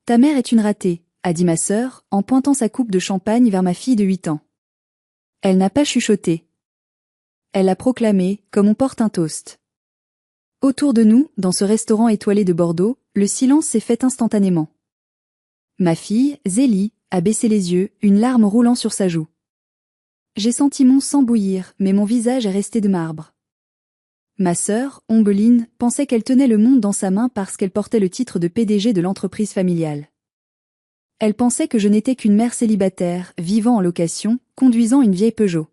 Ta mère est une ratée, a dit ma sœur, en pointant sa coupe de champagne vers ma fille de 8 ans. Elle n'a pas chuchoté. Elle l'a proclamé, comme on porte un toast. Autour de nous, dans ce restaurant étoilé de Bordeaux, le silence s'est fait instantanément. Ma fille, Zélie, a baissé les yeux, une larme roulant sur sa joue. J'ai senti mon sang bouillir, mais mon visage est resté de marbre. Ma sœur, Ombeline, pensait qu'elle tenait le monde dans sa main parce qu'elle portait le titre de PDG de l'entreprise familiale. Elle pensait que je n'étais qu'une mère célibataire, vivant en location, conduisant une vieille Peugeot.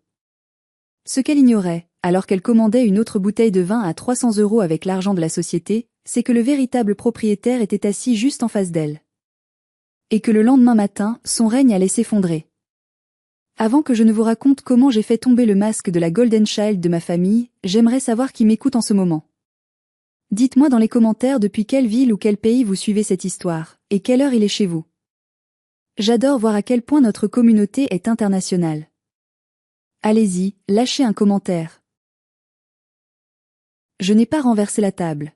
Ce qu'elle ignorait, alors qu'elle commandait une autre bouteille de vin à 300 € avec l'argent de la société, c'est que le véritable propriétaire était assis juste en face d'elle. Et que le lendemain matin, son règne allait s'effondrer. Avant que je ne vous raconte comment j'ai fait tomber le masque de la Golden Child de ma famille, j'aimerais savoir qui m'écoute en ce moment. Dites-moi dans les commentaires depuis quelle ville ou quel pays vous suivez cette histoire, et quelle heure il est chez vous. J'adore voir à quel point notre communauté est internationale. Allez-y, lâchez un commentaire. Je n'ai pas renversé la table.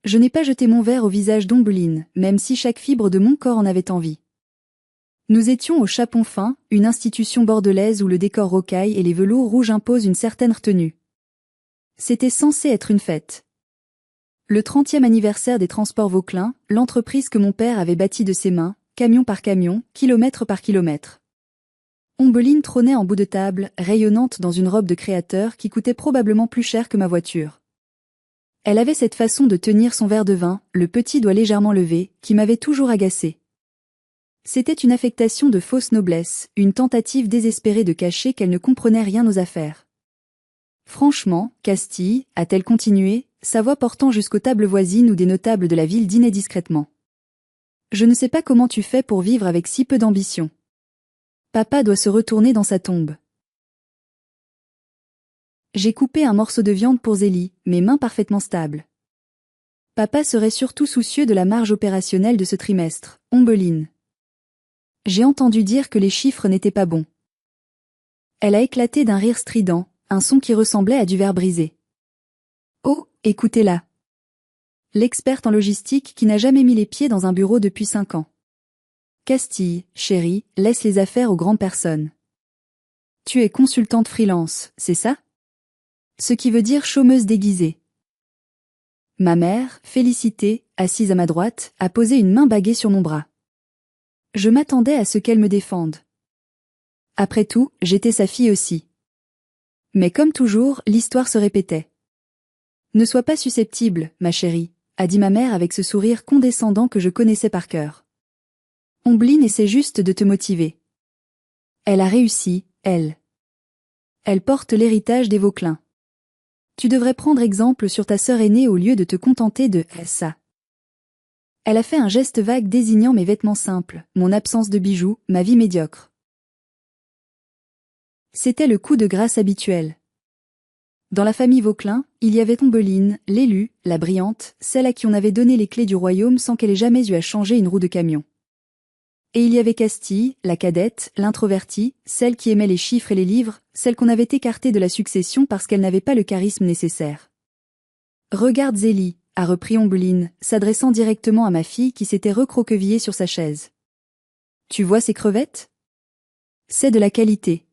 Je n'ai pas jeté mon verre au visage d'Ombeline, même si chaque fibre de mon corps en avait envie. Nous étions au Chapon Fin, une institution bordelaise où le décor rocaille et les velours rouges imposent une certaine retenue. C'était censé être une fête. Le 30e anniversaire des Transports Vauclin, l'entreprise que mon père avait bâtie de ses mains, camion par camion, kilomètre par kilomètre. Ombeline trônait en bout de table, rayonnante dans une robe de créateur qui coûtait probablement plus cher que ma voiture. Elle avait cette façon de tenir son verre de vin, le petit doigt légèrement levé, qui m'avait toujours agacé. C'était une affectation de fausse noblesse, une tentative désespérée de cacher qu'elle ne comprenait rien aux affaires. Franchement, Castille, a-t-elle continué, sa voix portant jusqu'aux tables voisines où des notables de la ville dînaient discrètement. Je ne sais pas comment tu fais pour vivre avec si peu d'ambition. Papa doit se retourner dans sa tombe. J'ai coupé un morceau de viande pour Zélie, mes mains parfaitement stables. Papa serait surtout soucieux de la marge opérationnelle de ce trimestre, Ombeline. J'ai entendu dire que les chiffres n'étaient pas bons. Elle a éclaté d'un rire strident, un son qui ressemblait à du verre brisé. Oh, écoutez-la. L'experte en logistique qui n'a jamais mis les pieds dans un bureau depuis 5 ans. Castille, chérie, laisse les affaires aux grandes personnes. Tu es consultante freelance, c'est ça? Ce qui veut dire chômeuse déguisée. Ma mère, Félicité, assise à ma droite, a posé une main baguée sur mon bras. Je m'attendais à ce qu'elle me défende. Après tout, j'étais sa fille aussi. Mais comme toujours, l'histoire se répétait. Ne sois pas susceptible, ma chérie, a dit ma mère avec ce sourire condescendant que je connaissais par cœur. Ombeline essaie juste de te motiver. Elle a réussi, elle. Elle porte l'héritage des Vauclin. Tu devrais prendre exemple sur ta sœur aînée au lieu de te contenter de ça. Elle a fait un geste vague désignant mes vêtements simples, mon absence de bijoux, ma vie médiocre. C'était le coup de grâce habituel. Dans la famille Vauclin, il y avait Ombeline, l'élue, la brillante, celle à qui on avait donné les clés du royaume sans qu'elle ait jamais eu à changer une roue de camion. Et il y avait Castille, la cadette, l'introvertie, celle qui aimait les chiffres et les livres, celle qu'on avait écartée de la succession parce qu'elle n'avait pas le charisme nécessaire. Regarde Zélie, a repris Ombeline, s'adressant directement à ma fille qui s'était recroquevillée sur sa chaise. Tu vois ces crevettes? C'est de la qualité.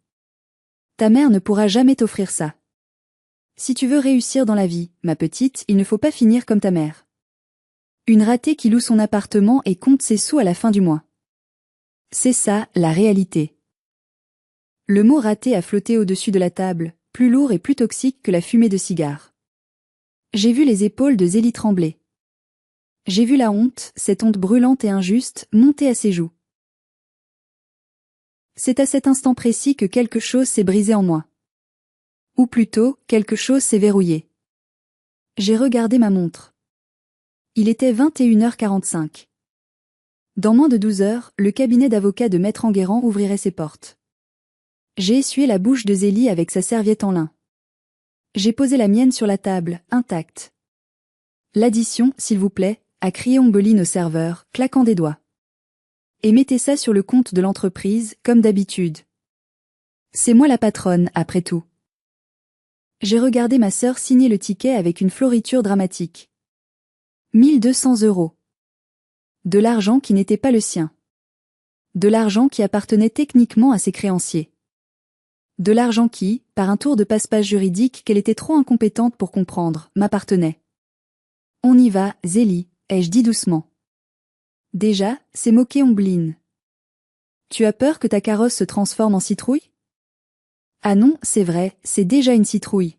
Ta mère ne pourra jamais t'offrir ça. Si tu veux réussir dans la vie, ma petite, il ne faut pas finir comme ta mère. Une ratée qui loue son appartement et compte ses sous à la fin du mois. C'est ça, la réalité. Le mot raté a flotté au-dessus de la table, plus lourd et plus toxique que la fumée de cigare. J'ai vu les épaules de Zélie trembler. J'ai vu la honte, cette honte brûlante et injuste, monter à ses joues. C'est à cet instant précis que quelque chose s'est brisé en moi. Ou plutôt, quelque chose s'est verrouillé. J'ai regardé ma montre. Il était 21h45. Dans moins de 12 heures, le cabinet d'avocat de Maître Enguerrand ouvrirait ses portes. J'ai essuyé la bouche de Zélie avec sa serviette en lin. J'ai posé la mienne sur la table, intacte. L'addition, s'il vous plaît, a crié Ombeline au serveur, claquant des doigts. Et mettez ça sur le compte de l'entreprise, comme d'habitude. C'est moi la patronne, après tout. J'ai regardé ma sœur signer le ticket avec une floriture dramatique. 1200 €. De l'argent qui n'était pas le sien. De l'argent qui appartenait techniquement à ses créanciers. De l'argent qui, par un tour de passe-passe juridique qu'elle était trop incompétente pour comprendre, m'appartenait. On y va, Zélie, ai-je dit doucement. Déjà, c'est moquer Ombline. Tu as peur que ta carrosse se transforme en citrouille? Ah non, c'est vrai, c'est déjà une citrouille.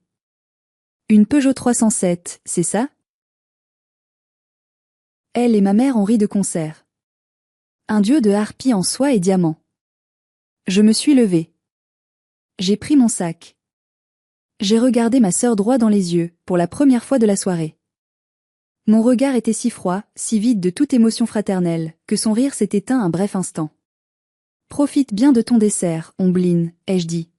Une Peugeot 307, c'est ça? Elle et ma mère ont ri de concert. Un dieu de harpie en soie et diamant. Je me suis levée. J'ai pris mon sac. J'ai regardé ma sœur droit dans les yeux, pour la première fois de la soirée. Mon regard était si froid, si vide de toute émotion fraternelle, que son rire s'est éteint un bref instant. Profite bien de ton dessert, Ombline, ai-je dit.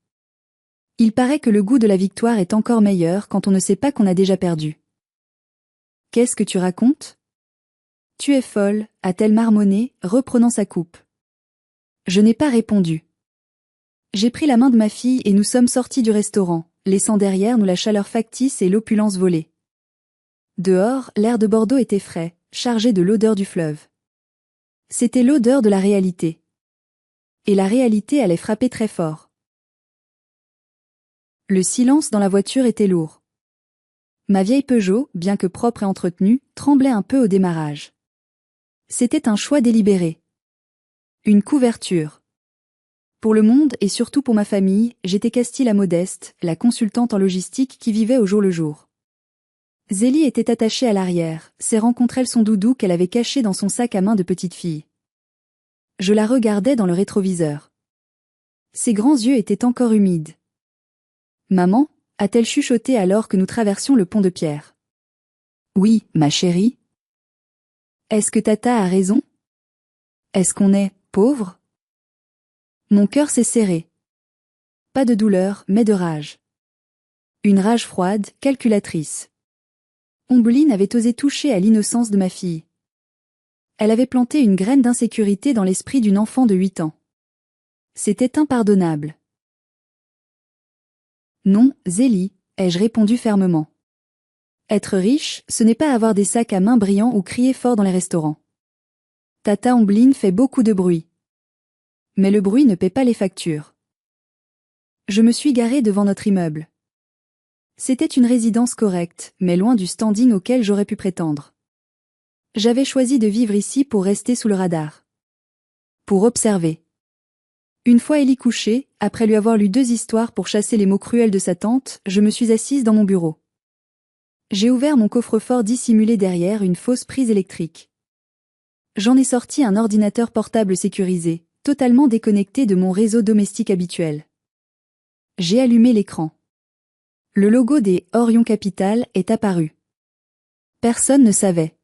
Il paraît que le goût de la victoire est encore meilleur quand on ne sait pas qu'on a déjà perdu. Qu'est-ce que tu racontes? Tu es folle, a-t-elle marmonné, reprenant sa coupe. Je n'ai pas répondu. J'ai pris la main de ma fille et nous sommes sortis du restaurant, laissant derrière nous la chaleur factice et l'opulence volée. Dehors, l'air de Bordeaux était frais, chargé de l'odeur du fleuve. C'était l'odeur de la réalité. Et la réalité allait frapper très fort. Le silence dans la voiture était lourd. Ma vieille Peugeot, bien que propre et entretenue, tremblait un peu au démarrage. C'était un choix délibéré. Une couverture. Pour le monde et surtout pour ma famille, j'étais Castille la modeste, la consultante en logistique qui vivait au jour le jour. Zélie était attachée à l'arrière, serrant contre elle son doudou qu'elle avait caché dans son sac à main de petite fille. Je la regardais dans le rétroviseur. Ses grands yeux étaient encore humides. Maman, a-t-elle chuchoté alors que nous traversions le pont de pierre. Oui, ma chérie. Est-ce que Tata a raison? Est-ce qu'on est pauvre? Mon cœur s'est serré. Pas de douleur, mais de rage. Une rage froide, calculatrice. Ombline avait osé toucher à l'innocence de ma fille. Elle avait planté une graine d'insécurité dans l'esprit d'une enfant de 8 ans. C'était impardonnable. Non, Zélie, ai-je répondu fermement. Être riche, ce n'est pas avoir des sacs à main brillants ou crier fort dans les restaurants. Tata Ombline fait beaucoup de bruit. Mais le bruit ne paie pas les factures. Je me suis garée devant notre immeuble. C'était une résidence correcte, mais loin du standing auquel j'aurais pu prétendre. J'avais choisi de vivre ici pour rester sous le radar. Pour observer. Une fois Ellie couchée, après lui avoir lu 2 histoires pour chasser les mots cruels de sa tante, je me suis assise dans mon bureau. J'ai ouvert mon coffre-fort dissimulé derrière une fausse prise électrique. J'en ai sorti un ordinateur portable sécurisé, totalement déconnecté de mon réseau domestique habituel. J'ai allumé l'écran. Le logo des Orion Capital est apparu. Personne ne savait.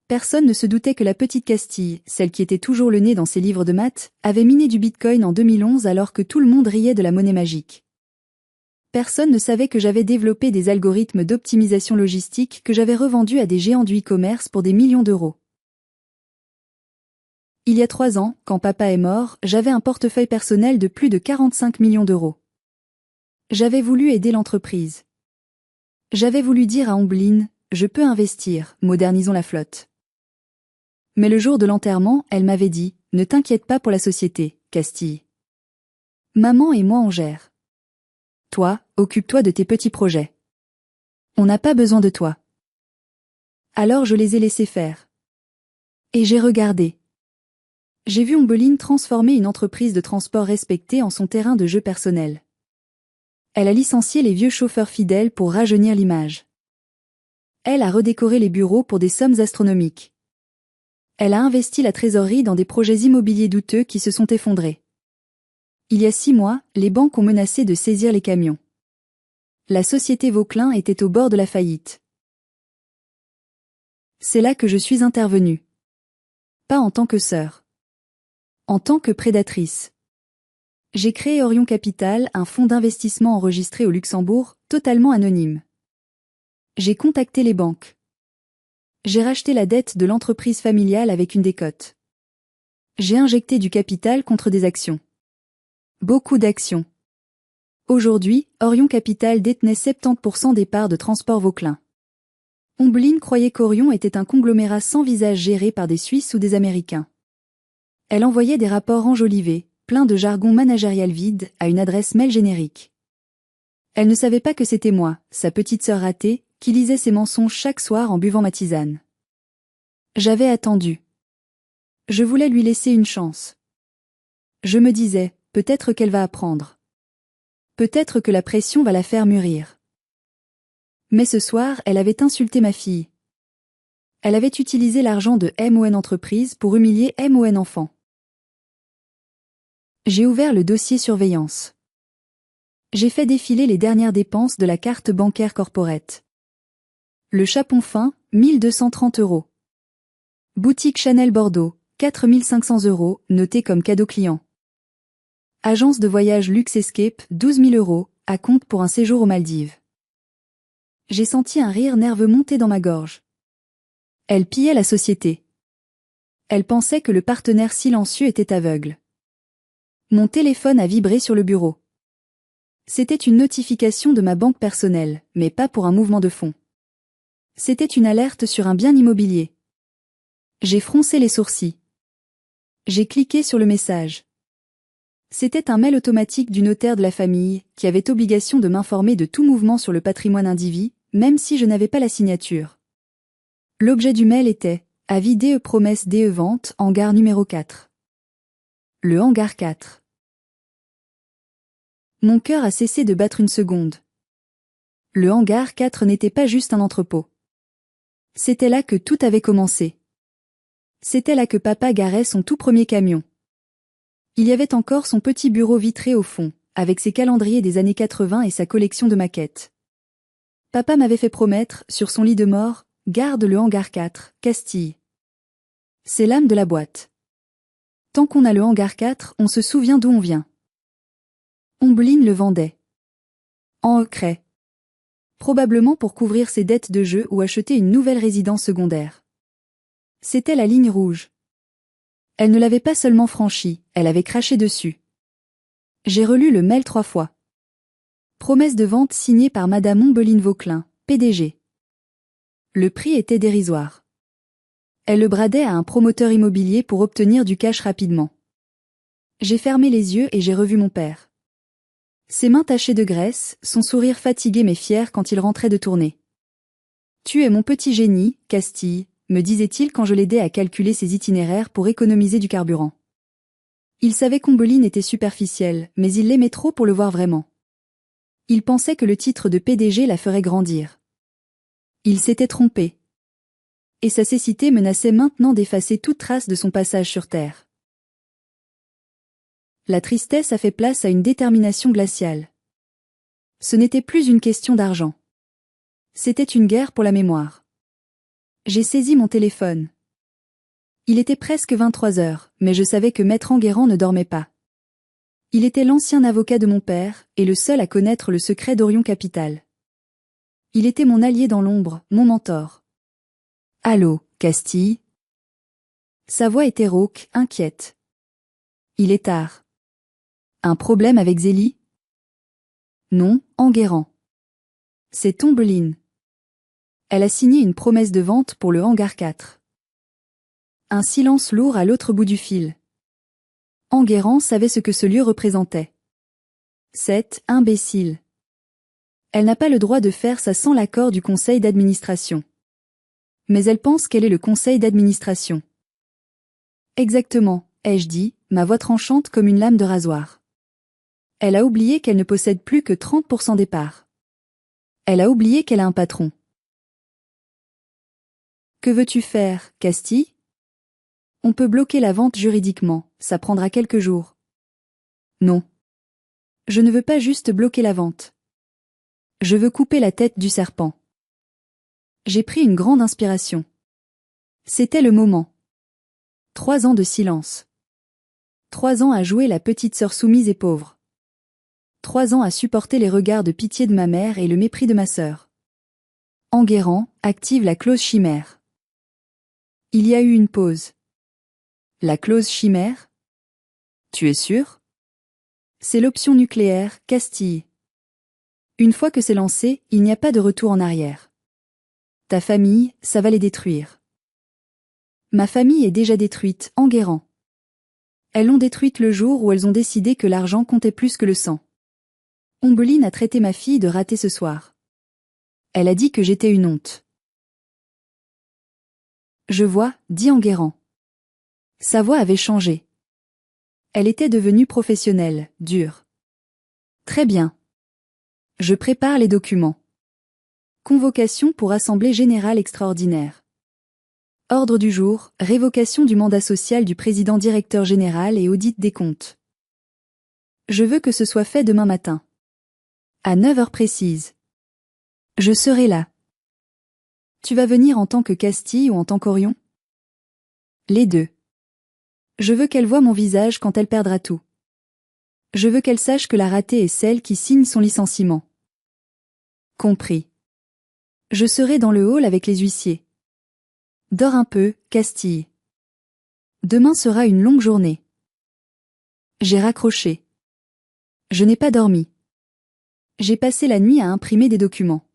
Personne ne se doutait que la petite Castille, celle qui était toujours le nez dans ses livres de maths, avait miné du Bitcoin en 2011 alors que tout le monde riait de la monnaie magique. Personne ne savait que j'avais développé des algorithmes d'optimisation logistique que j'avais revendus à des géants du e-commerce pour des millions d'euros. Il y a 3 ans, quand papa est mort, j'avais un portefeuille personnel de plus de 45 millions d'euros. J'avais voulu aider l'entreprise. J'avais voulu dire à Ombline, je peux investir, modernisons la flotte. Mais le jour de l'enterrement, elle m'avait dit, ne t'inquiète pas pour la société, Castille. Maman et moi on gère. Toi, occupe-toi de tes petits projets. On n'a pas besoin de toi. Alors je les ai laissés faire. Et j'ai regardé. J'ai vu Ombline transformer une entreprise de transport respectée en son terrain de jeu personnel. Elle a licencié les vieux chauffeurs fidèles pour rajeunir l'image. Elle a redécoré les bureaux pour des sommes astronomiques. Elle a investi la trésorerie dans des projets immobiliers douteux qui se sont effondrés. Il y a 6 mois, les banques ont menacé de saisir les camions. La société Vauclin était au bord de la faillite. C'est là que je suis intervenue. Pas en tant que sœur. En tant que prédatrice. J'ai créé Orion Capital, un fonds d'investissement enregistré au Luxembourg, totalement anonyme. J'ai contacté les banques. J'ai racheté la dette de l'entreprise familiale avec une décote. J'ai injecté du capital contre des actions. Beaucoup d'actions. Aujourd'hui, Orion Capital détenait 70% des parts de Transport Vauclin. Ombeline croyait qu'Orion était un conglomérat sans visage géré par des Suisses ou des Américains. Elle envoyait des rapports enjolivés, pleins de jargon managérial vide, à une adresse mail générique. Elle ne savait pas que c'était moi, sa petite sœur ratée, qui lisait ses mensonges chaque soir en buvant ma tisane. J'avais attendu. Je voulais lui laisser une chance. Je me disais, peut-être qu'elle va apprendre. Peut-être que la pression va la faire mûrir. Mais ce soir, elle avait insulté ma fille. Elle avait utilisé l'argent de MON Entreprise pour humilier MON Enfant. J'ai ouvert le dossier surveillance. J'ai fait défiler les dernières dépenses de la carte bancaire corporate. Le chapon fin, 1230 €. Boutique Chanel Bordeaux, 4500 €, noté comme cadeau client. Agence de voyage Luxe Escape, 12 000 €, à compte pour un séjour aux Maldives. J'ai senti un rire nerveux monter dans ma gorge. Elle pillait la société. Elle pensait que le partenaire silencieux était aveugle. Mon téléphone a vibré sur le bureau. C'était une notification de ma banque personnelle, mais pas pour un mouvement de fonds. C'était une alerte sur un bien immobilier. J'ai froncé les sourcils. J'ai cliqué sur le message. C'était un mail automatique du notaire de la famille, qui avait obligation de m'informer de tout mouvement sur le patrimoine indivis, même si je n'avais pas la signature. L'objet du mail était « Avis DE promesse DE vente, hangar numéro 4 ». Le hangar 4. Mon cœur a cessé de battre une seconde. Le hangar 4 n'était pas juste un entrepôt. C'était là que tout avait commencé. C'était là que papa garait son tout premier camion. Il y avait encore son petit bureau vitré au fond, avec ses calendriers des années 80 et sa collection de maquettes. Papa m'avait fait promettre, sur son lit de mort, « Garde le hangar 4, Castille ». C'est l'âme de la boîte. Tant qu'on a le hangar 4, on se souvient d'où on vient. Ombeline le vendait. En Cray. Probablement pour couvrir ses dettes de jeu ou acheter une nouvelle résidence secondaire. C'était la ligne rouge. Elle ne l'avait pas seulement franchie, elle avait craché dessus. J'ai relu le mail 3 fois. Promesse de vente signée par Madame Ombeline Vauquelin, PDG. Le prix était dérisoire. Elle le bradait à un promoteur immobilier pour obtenir du cash rapidement. J'ai fermé les yeux et j'ai revu mon père. Ses mains tachées de graisse, son sourire fatigué mais fier quand il rentrait de tournée. « Tu es mon petit génie, Castille », me disait-il quand je l'aidais à calculer ses itinéraires pour économiser du carburant. Il savait qu'Ombeline était superficielle, mais il l'aimait trop pour le voir vraiment. Il pensait que le titre de PDG la ferait grandir. Il s'était trompé. Et sa cécité menaçait maintenant d'effacer toute trace de son passage sur Terre. La tristesse a fait place à une détermination glaciale. Ce n'était plus une question d'argent. C'était une guerre pour la mémoire. J'ai saisi mon téléphone. Il était presque 23 heures, mais je savais que Maître Enguerrand ne dormait pas. Il était l'ancien avocat de mon père, et le seul à connaître le secret d'Orion Capital. Il était mon allié dans l'ombre, mon mentor. « Allô, Castille ?» Sa voix était rauque, inquiète. « Il est tard. » Un problème avec Zélie? Non, Enguerrand. C'est Ombeline. Elle a signé une promesse de vente pour le hangar 4. Un silence lourd à l'autre bout du fil. Enguerrand savait ce que ce lieu représentait. Cette imbécile. Elle n'a pas le droit de faire ça sans l'accord du conseil d'administration. Mais elle pense qu'elle est le conseil d'administration. Exactement, ai-je dit, ma voix tranchante comme une lame de rasoir. Elle a oublié qu'elle ne possède plus que 30% des parts. Elle a oublié qu'elle a un patron. Que veux-tu faire, Castille? On peut bloquer la vente juridiquement, ça prendra quelques jours. Non. Je ne veux pas juste bloquer la vente. Je veux couper la tête du serpent. J'ai pris une grande inspiration. C'était le moment. 3 ans de silence. 3 ans à jouer la petite sœur soumise et pauvre. 3 ans à supporter les regards de pitié de ma mère et le mépris de ma sœur. Enguerrand active la clause chimère. Il y a eu une pause. La clause chimère? Tu es sûr? C'est l'option nucléaire, Castille. Une fois que c'est lancé, il n'y a pas de retour en arrière. Ta famille, ça va les détruire. Ma famille est déjà détruite, Enguerrand. Elles l'ont détruite le jour où elles ont décidé que l'argent comptait plus que le sang. Ombeline a traité ma fille de ratée ce soir. Elle a dit que j'étais une honte. Je vois, dit Enguerrand. Sa voix avait changé. Elle était devenue professionnelle, dure. Très bien. Je prépare les documents. Convocation pour assemblée générale extraordinaire. Ordre du jour, révocation du mandat social du président directeur général et audit des comptes. Je veux que ce soit fait demain matin. À 9 heures précises. Je serai là. Tu vas venir en tant que Castille ou en tant qu'Orion? Les deux. Je veux qu'elle voie mon visage quand elle perdra tout. Je veux qu'elle sache que la ratée est celle qui signe son licenciement. Compris. Je serai dans le hall avec les huissiers. Dors un peu, Castille. Demain sera une longue journée. J'ai raccroché. Je n'ai pas dormi. J'ai passé la nuit à imprimer des documents.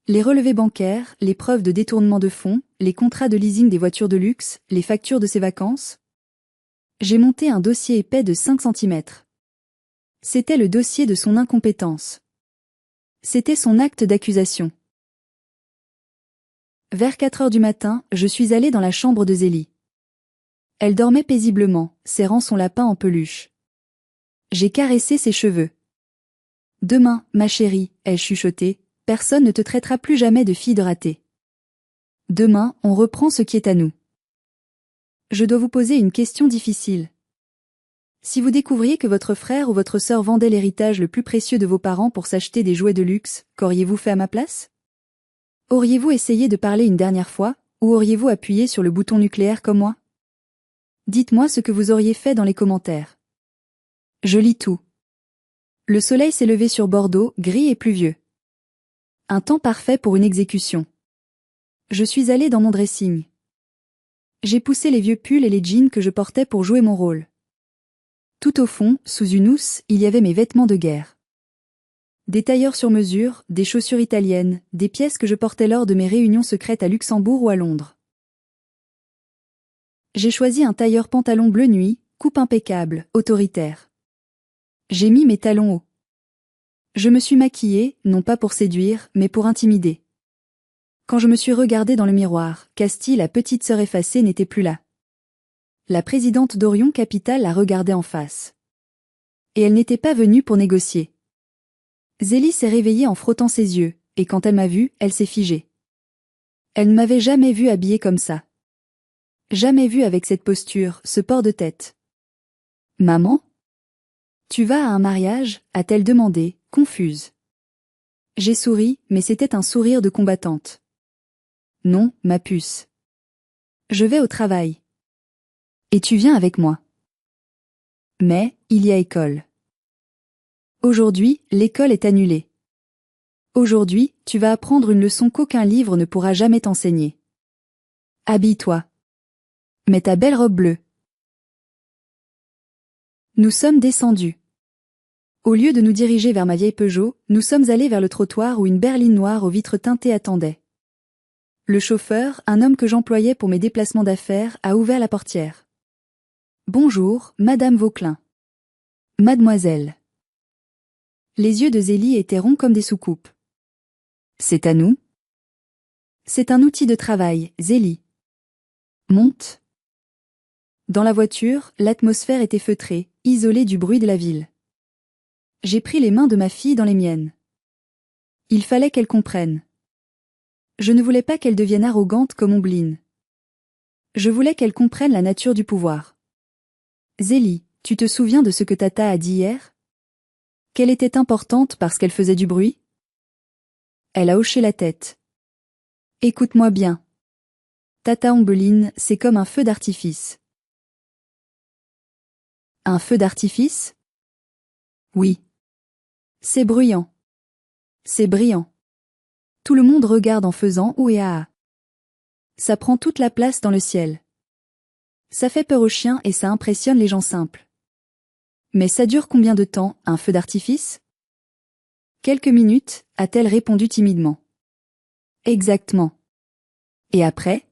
Les relevés bancaires, les preuves de détournement de fonds, les contrats de leasing des voitures de luxe, les factures de ses vacances. J'ai monté un dossier épais de 5 centimètres. C'était le dossier de son incompétence. C'était son acte d'accusation. Vers 4 heures du matin, je suis allé dans la chambre de Zélie. Elle dormait paisiblement, serrant son lapin en peluche. J'ai caressé ses cheveux. Demain, ma chérie, ai-je chuchoté, personne ne te traitera plus jamais de fille de ratée. Demain, on reprend ce qui est à nous. Je dois vous poser une question difficile. Si vous découvriez que votre frère ou votre sœur vendait l'héritage le plus précieux de vos parents pour s'acheter des jouets de luxe, qu'auriez-vous fait à ma place? Auriez-vous essayé de parler une dernière fois, ou auriez-vous appuyé sur le bouton nucléaire comme moi? Dites-moi ce que vous auriez fait dans les commentaires. Je lis tout. Le soleil s'est levé sur Bordeaux, gris et pluvieux. Un temps parfait pour une exécution. Je suis allé dans mon dressing. J'ai poussé les vieux pulls et les jeans que je portais pour jouer mon rôle. Tout au fond, sous une housse, il y avait mes vêtements de guerre. Des tailleurs sur mesure, des chaussures italiennes, des pièces que je portais lors de mes réunions secrètes à Luxembourg ou à Londres. J'ai choisi un tailleur pantalon bleu nuit, coupe impeccable, autoritaire. J'ai mis mes talons hauts. Je me suis maquillée, non pas pour séduire, mais pour intimider. Quand je me suis regardée dans le miroir, Castille, la petite sœur effacée, n'était plus là. La présidente d'Orion Capital la regardait en face. Et elle n'était pas venue pour négocier. Zélie s'est réveillée en frottant ses yeux, et quand elle m'a vue, elle s'est figée. Elle ne m'avait jamais vue habillée comme ça. Jamais vue avec cette posture, ce port de tête. « Maman ? Tu vas à un mariage ?» a-t-elle demandé, confuse. J'ai souri, mais c'était un sourire de combattante. « Non, ma puce. Je vais au travail. Et tu viens avec moi. » Mais, il y a école. Aujourd'hui, l'école est annulée. Aujourd'hui, tu vas apprendre une leçon qu'aucun livre ne pourra jamais t'enseigner. Habille-toi. Mets ta belle robe bleue. Nous sommes descendus. Au lieu de nous diriger vers ma vieille Peugeot, nous sommes allés vers le trottoir où une berline noire aux vitres teintées attendait. Le chauffeur, un homme que j'employais pour mes déplacements d'affaires, a ouvert la portière. « Bonjour, Madame Vauquelin. »« Mademoiselle. » Les yeux de Zélie étaient ronds comme des soucoupes. « C'est à nous ? » ?»« C'est un outil de travail, Zélie. »« Monte. » Dans la voiture, l'atmosphère était feutrée, isolée du bruit de la ville. J'ai pris les mains de ma fille dans les miennes. Il fallait qu'elle comprenne. Je ne voulais pas qu'elle devienne arrogante comme Ombeline. Je voulais qu'elle comprenne la nature du pouvoir. Zélie, tu te souviens de ce que Tata a dit hier? Qu'elle était importante parce qu'elle faisait du bruit? Elle a hoché la tête. Écoute-moi bien. Tata Ombeline, c'est comme un feu d'artifice. Un feu d'artifice? Oui. C'est bruyant. C'est brillant. Tout le monde regarde en faisant ouh et ah. Ça prend toute la place dans le ciel. Ça fait peur aux chiens et ça impressionne les gens simples. Mais ça dure combien de temps, un feu d'artifice? Quelques minutes, a-t-elle répondu timidement. Exactement. Et après?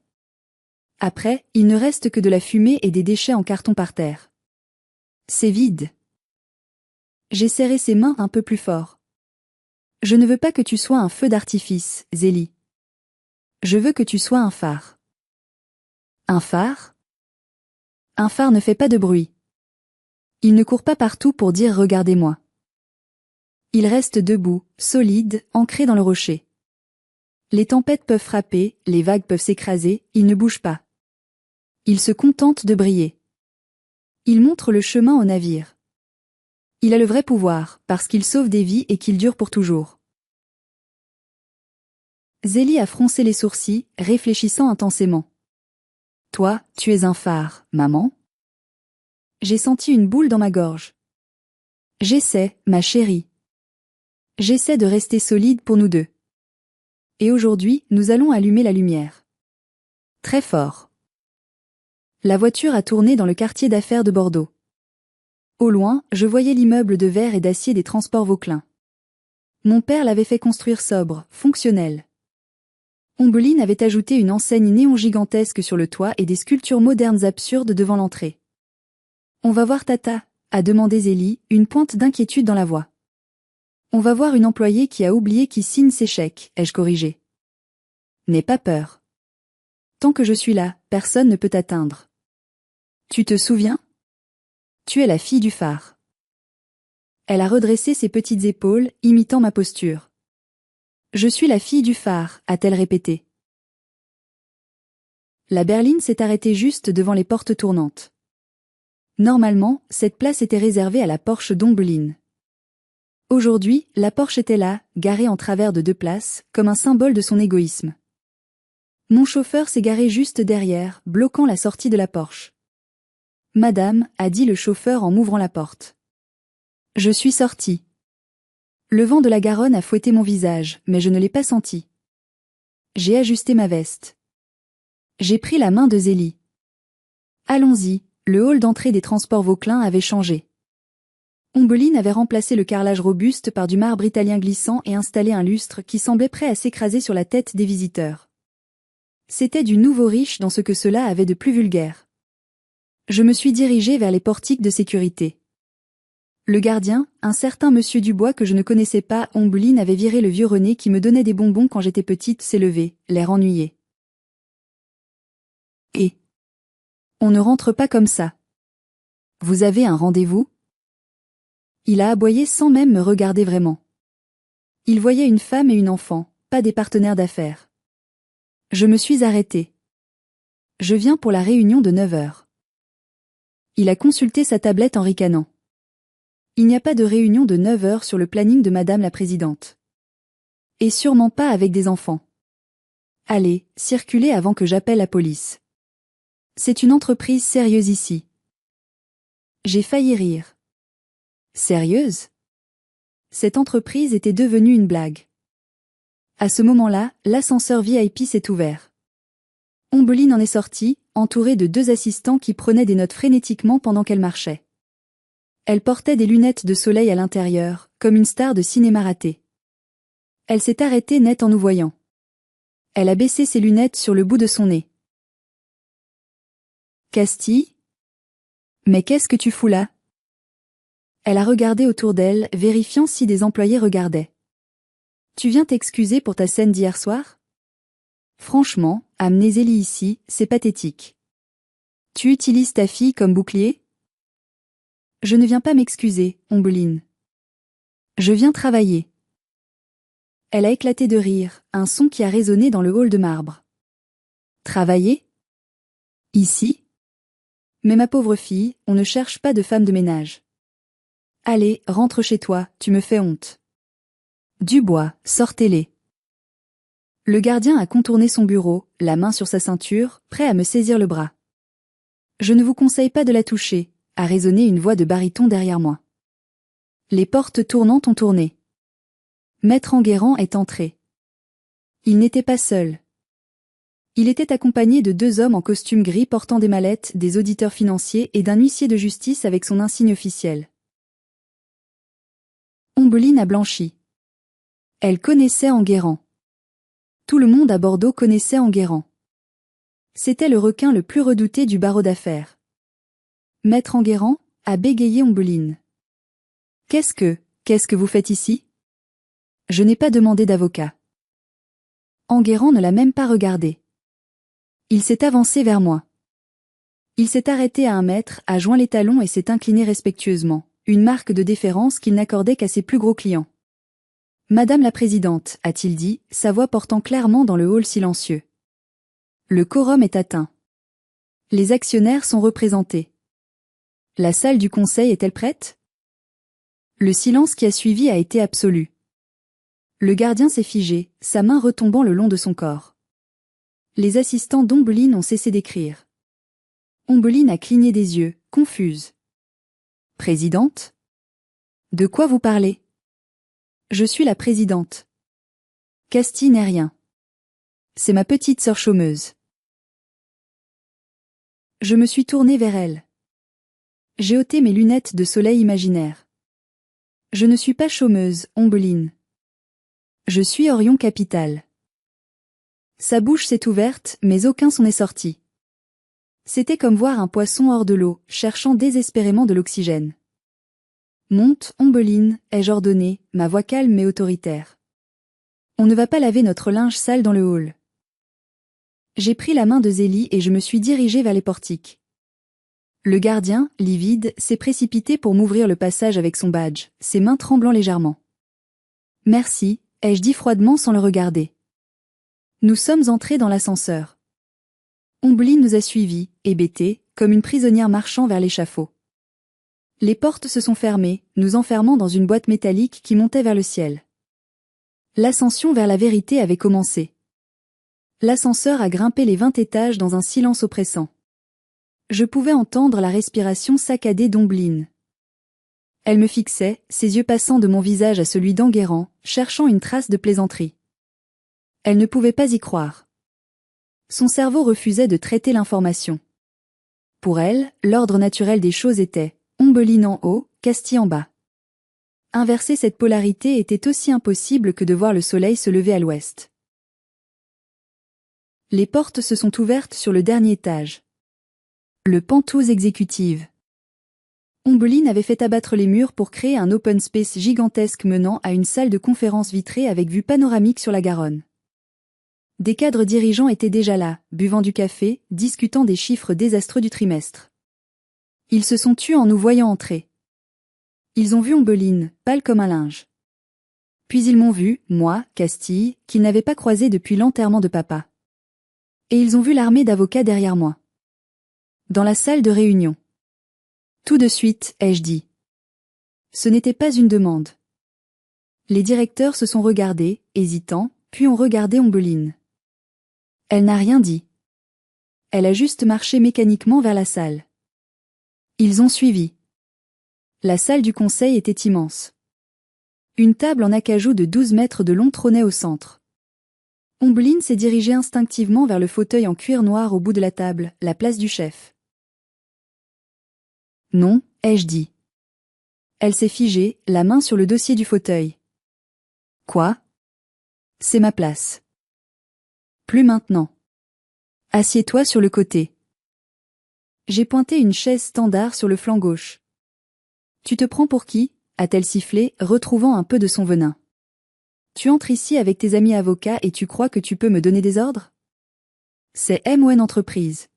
Après, il ne reste que de la fumée et des déchets en carton par terre. C'est vide. J'ai serré ses mains un peu plus fort. Je ne veux pas que tu sois un feu d'artifice, Zélie. Je veux que tu sois un phare. Un phare? Un phare ne fait pas de bruit. Il ne court pas partout pour dire regardez-moi. Il reste debout, solide, ancré dans le rocher. Les tempêtes peuvent frapper, les vagues peuvent s'écraser, il ne bouge pas. Il se contente de briller. Il montre le chemin au navire. Il a le vrai pouvoir, parce qu'il sauve des vies et qu'il dure pour toujours. Zélie a froncé les sourcils, réfléchissant intensément. Toi, tu es un phare, maman? J'ai senti une boule dans ma gorge. J'essaie, ma chérie. J'essaie de rester solide pour nous deux. Et aujourd'hui, nous allons allumer la lumière. Très fort. La voiture a tourné dans le quartier d'affaires de Bordeaux. Au loin, je voyais l'immeuble de verre et d'acier des transports Vauquelin. Mon père l'avait fait construire sobre, fonctionnel. Ombeline avait ajouté une enseigne néon gigantesque sur le toit et des sculptures modernes absurdes devant l'entrée. On va voir Tata, a demandé Zélie, une pointe d'inquiétude dans la voix. On va voir une employée qui a oublié qui signe ses chèques, ai-je corrigé. N'aie pas peur. Tant que je suis là, personne ne peut t'atteindre. Tu te souviens? Tu es la fille du phare. Elle a redressé ses petites épaules, imitant ma posture. Je suis la fille du phare, a-t-elle répété. La berline s'est arrêtée juste devant les portes tournantes. Normalement, cette place était réservée à la Porsche d'Ombeline. Aujourd'hui, la Porsche était là, garée en travers de deux places, comme un symbole de son égoïsme. Mon chauffeur s'est garé juste derrière, bloquant la sortie de la Porsche. Madame, a dit le chauffeur en m'ouvrant la porte. Je suis sortie. Le vent de la Garonne a fouetté mon visage, mais je ne l'ai pas senti. J'ai ajusté ma veste. J'ai pris la main de Zélie. Allons-y, le hall d'entrée des transports Vauquelin avait changé. Ombeline avait remplacé le carrelage robuste par du marbre italien glissant et installé un lustre qui semblait prêt à s'écraser sur la tête des visiteurs. C'était du nouveau riche dans ce que cela avait de plus vulgaire. Je me suis dirigée vers les portiques de sécurité. Le gardien, un certain monsieur Dubois que je ne connaissais pas, Ombeline avait viré le vieux René qui me donnait des bonbons quand j'étais petite, s'est levé, l'air ennuyé. Et on ne rentre pas comme ça. Vous avez un rendez-vous? Il a aboyé sans même me regarder vraiment. Il voyait une femme et une enfant, pas des partenaires d'affaires. Je me suis arrêtée. Je viens pour la réunion de 9 heures. Il a consulté sa tablette en ricanant. Il n'y a pas de réunion de 9 heures sur le planning de Madame la Présidente. Et sûrement pas avec des enfants. Allez, circulez avant que j'appelle la police. C'est une entreprise sérieuse ici. J'ai failli rire. Sérieuse? Cette entreprise était devenue une blague. À ce moment-là, l'ascenseur VIP s'est ouvert. Ombeline en est sortie, entourée de 2 assistants qui prenaient des notes frénétiquement pendant qu'elle marchait. Elle portait des lunettes de soleil à l'intérieur, comme une star de cinéma ratée. Elle s'est arrêtée net en nous voyant. Elle a baissé ses lunettes sur le bout de son nez. Castille? Mais qu'est-ce que tu fous là? Elle a regardé autour d'elle, vérifiant si des employés regardaient. Tu viens t'excuser pour ta scène d'hier soir? Franchement, amener Zélie ici, c'est pathétique. Tu utilises ta fille comme bouclier? Je ne viens pas m'excuser, Ombeline. Je viens travailler. Elle a éclaté de rire, un son qui a résonné dans le hall de marbre. Travailler? Ici? Mais ma pauvre fille, on ne cherche pas de femme de ménage. Allez, rentre chez toi, tu me fais honte. Dubois, sortez-les. Le gardien a contourné son bureau, la main sur sa ceinture, prêt à me saisir le bras. Je ne vous conseille pas de la toucher, a résonné une voix de baryton derrière moi. Les portes tournantes ont tourné. Maître Enguerrand est entré. Il n'était pas seul. Il était accompagné de 2 hommes en costume gris portant des mallettes, des auditeurs financiers et d'un huissier de justice avec son insigne officiel. Ombeline a blanchi. Elle connaissait Enguerrand. Tout le monde à Bordeaux connaissait Enguerrand. C'était le requin le plus redouté du barreau d'affaires. Maître Enguerrand, a bégayé Ombeline. Qu'est-ce que vous faites ici? Je n'ai pas demandé d'avocat. Enguerrand ne l'a même pas regardé. Il s'est avancé vers moi. Il s'est arrêté à 1 mètre, a joint les talons et s'est incliné respectueusement, une marque de déférence qu'il n'accordait qu'à ses plus gros clients. Madame la Présidente, a-t-il dit, sa voix portant clairement dans le hall silencieux. Le quorum est atteint. Les actionnaires sont représentés. La salle du conseil est-elle prête? Le silence qui a suivi a été absolu. Le gardien s'est figé, sa main retombant le long de son corps. Les assistants d'Ombeline ont cessé d'écrire. Ombeline a cligné des yeux, confuse. Présidente? De quoi vous parlez? Je suis la présidente. Castille n'est rien. C'est ma petite sœur chômeuse. Je me suis tournée vers elle. J'ai ôté mes lunettes de soleil imaginaire. Je ne suis pas chômeuse, Ombeline. Je suis Orion Capital. Sa bouche s'est ouverte, mais aucun son n'est sorti. C'était comme voir un poisson hors de l'eau, cherchant désespérément de l'oxygène. Monte, Ombeline, ai-je ordonné, ma voix calme mais autoritaire. On ne va pas laver notre linge sale dans le hall. J'ai pris la main de Zélie et je me suis dirigée vers les portiques. Le gardien, livide, s'est précipité pour m'ouvrir le passage avec son badge, ses mains tremblant légèrement. Merci, ai-je dit froidement sans le regarder. Nous sommes entrés dans l'ascenseur. Ombeline nous a suivis, hébétée, comme une prisonnière marchant vers l'échafaud. Les portes se sont fermées, nous enfermant dans une boîte métallique qui montait vers le ciel. L'ascension vers la vérité avait commencé. L'ascenseur a grimpé les 20 étages dans un silence oppressant. Je pouvais entendre la respiration saccadée d'Ombeline. Elle me fixait, ses yeux passant de mon visage à celui d'Enguerrand, cherchant une trace de plaisanterie. Elle ne pouvait pas y croire. Son cerveau refusait de traiter l'information. Pour elle, l'ordre naturel des choses était Ombeline en haut, Castille en bas. Inverser cette polarité était aussi impossible que de voir le soleil se lever à l'ouest. Les portes se sont ouvertes sur le dernier étage. Le penthouse exécutive. Ombeline avait fait abattre les murs pour créer un open space gigantesque menant à une salle de conférence vitrée avec vue panoramique sur la Garonne. Des cadres dirigeants étaient déjà là, buvant du café, discutant des chiffres désastreux du trimestre. Ils se sont tus en nous voyant entrer. Ils ont vu Ombeline, pâle comme un linge. Puis ils m'ont vu, moi, Castille, qu'ils n'avaient pas croisé depuis l'enterrement de papa. Et ils ont vu l'armée d'avocats derrière moi. Dans la salle de réunion. Tout de suite, ai-je dit. Ce n'était pas une demande. Les directeurs se sont regardés, hésitants, puis ont regardé Ombeline. Elle n'a rien dit. Elle a juste marché mécaniquement vers la salle. Ils ont suivi. La salle du conseil était immense. Une table en acajou de 12 mètres de long trônait au centre. Ombeline s'est dirigée instinctivement vers le fauteuil en cuir noir au bout de la table, la place du chef. Non, ai-je dit. Elle s'est figée, la main sur le dossier du fauteuil. Quoi? C'est ma place. Plus maintenant. Assieds-toi sur le côté. J'ai pointé une chaise standard sur le flanc gauche. Tu te prends pour qui? A-t-elle sifflé, retrouvant un peu de son venin. Tu entres ici avec tes amis avocats et tu crois que tu peux me donner des ordres? C'est MON Entreprise.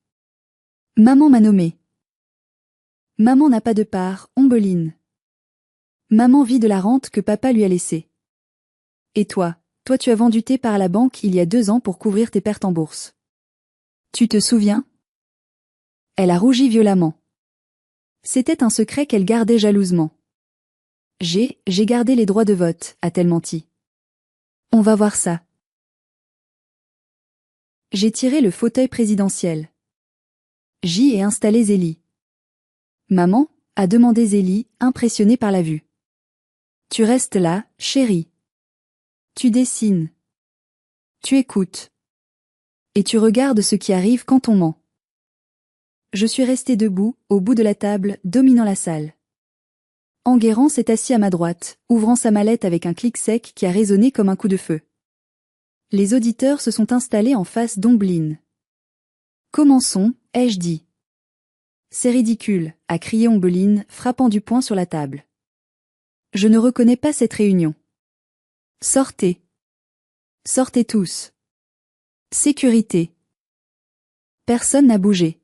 Maman m'a nommé. Maman n'a pas de part, Ombeline. Maman vit de la rente que papa lui a laissée. Et toi tu as vendu tes parts à la banque il y a 2 ans pour couvrir tes pertes en bourse. Tu te souviens? Elle a rougi violemment. C'était un secret qu'elle gardait jalousement. J'ai gardé les droits de vote, a-t-elle menti. On va voir ça. J'ai tiré le fauteuil présidentiel. J'y ai installé Zélie. Maman, a demandé Zélie, impressionnée par la vue. Tu restes là, chérie. Tu dessines. Tu écoutes. Et tu regardes ce qui arrive quand on ment. Je suis restée debout, au bout de la table, dominant la salle. Enguerrand s'est assis à ma droite, ouvrant sa mallette avec un clic sec qui a résonné comme un coup de feu. Les auditeurs se sont installés en face d'Ombeline. Commençons, ai-je dit. C'est ridicule, a crié Ombeline, frappant du poing sur la table. Je ne reconnais pas cette réunion. Sortez. Sortez tous. Sécurité. Personne n'a bougé.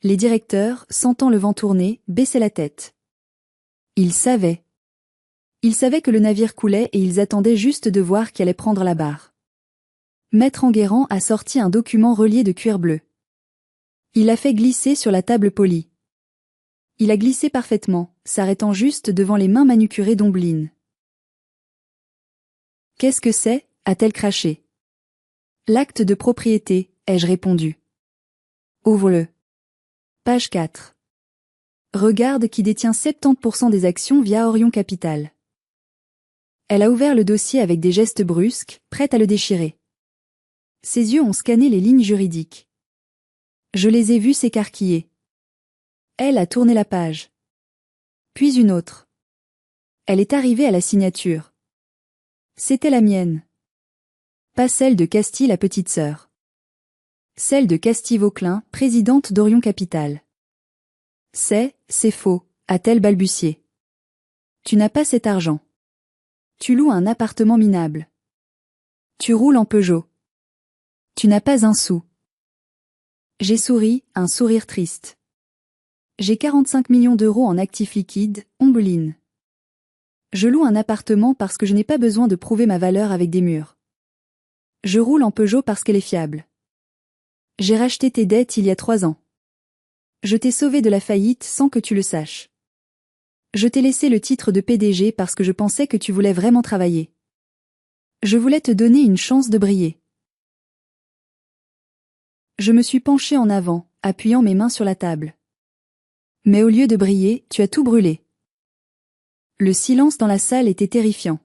Les directeurs, sentant le vent tourner, baissaient la tête. Ils savaient. Ils savaient que le navire coulait et ils attendaient juste de voir qui allait prendre la barre. Maître Enguerrand a sorti un document relié de cuir bleu. Il l'a fait glisser sur la table polie. Il a glissé parfaitement, s'arrêtant juste devant les mains manucurées d'Ombeline. « Qu'est-ce que c'est » a-t-elle craché. « L'acte de propriété » ai-je répondu. « Ouvre-le. » Page 4. Regarde qui détient 70% des actions via Orion Capital. Elle a ouvert le dossier avec des gestes brusques, prête à le déchirer. Ses yeux ont scanné les lignes juridiques. Je les ai vus s'écarquiller. Elle a tourné la page. Puis une autre. Elle est arrivée à la signature. C'était la mienne. Pas celle de Castille la petite sœur. Celle de Castille-Vauclin, présidente d'Orion Capital. C'est faux, a-t-elle balbutié. Tu n'as pas cet argent. Tu loues un appartement minable. Tu roules en Peugeot. Tu n'as pas un sou. J'ai souri, un sourire triste. J'ai 45 millions d'euros en actifs liquides, Ombeline. Je loue un appartement parce que je n'ai pas besoin de prouver ma valeur avec des murs. Je roule en Peugeot parce qu'elle est fiable. J'ai racheté tes dettes il y a 3 ans. Je t'ai sauvé de la faillite sans que tu le saches. Je t'ai laissé le titre de PDG parce que je pensais que tu voulais vraiment travailler. Je voulais te donner une chance de briller. Je me suis penchée en avant, appuyant mes mains sur la table. Mais au lieu de briller, tu as tout brûlé. Le silence dans la salle était terrifiant.